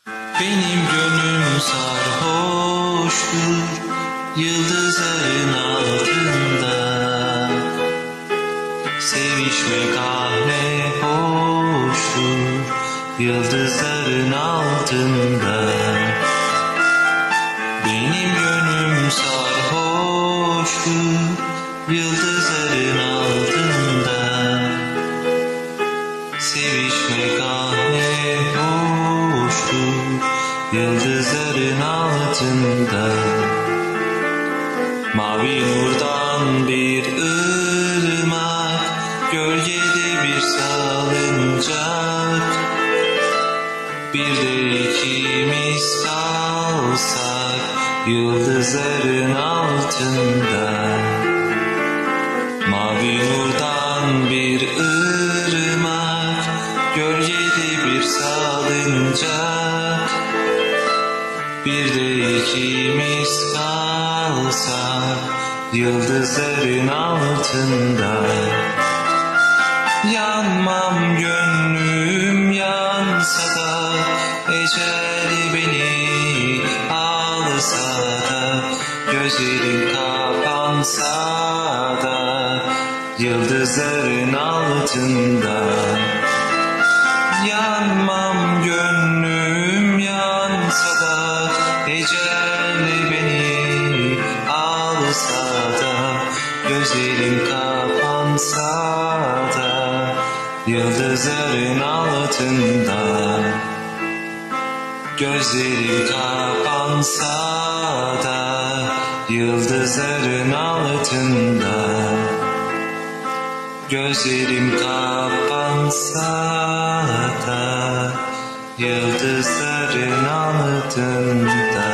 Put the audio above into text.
Benim gönlüm sarhoştur yıldızların altında. Sevişmek ah ne hoştur yıldızların altında. Benim gönlüm sarhoştur yıldızların altında. Sevişmek ah ne hoştur yıldızların altında. Mavi nurdan bir ırmak, gölgede bir salıncak. Bir de ikimiz kalsak yıldızların altında. Mavi nurdan bir ırmak, gölgede bir salıncak. Bir de ikimiz kalsak yıldızların altında. Yanmam gönlüm yansa da, ecel beni alsa da, gözlerim kapansa da yıldızların altında. Yanmam gönlüm yansa da, ecel beni alsa da, gözlerim kapansa da yıldızların altında. Gözlerim kapansa da yıldızların altında. Gözlerim kapansa da yıldızların altında.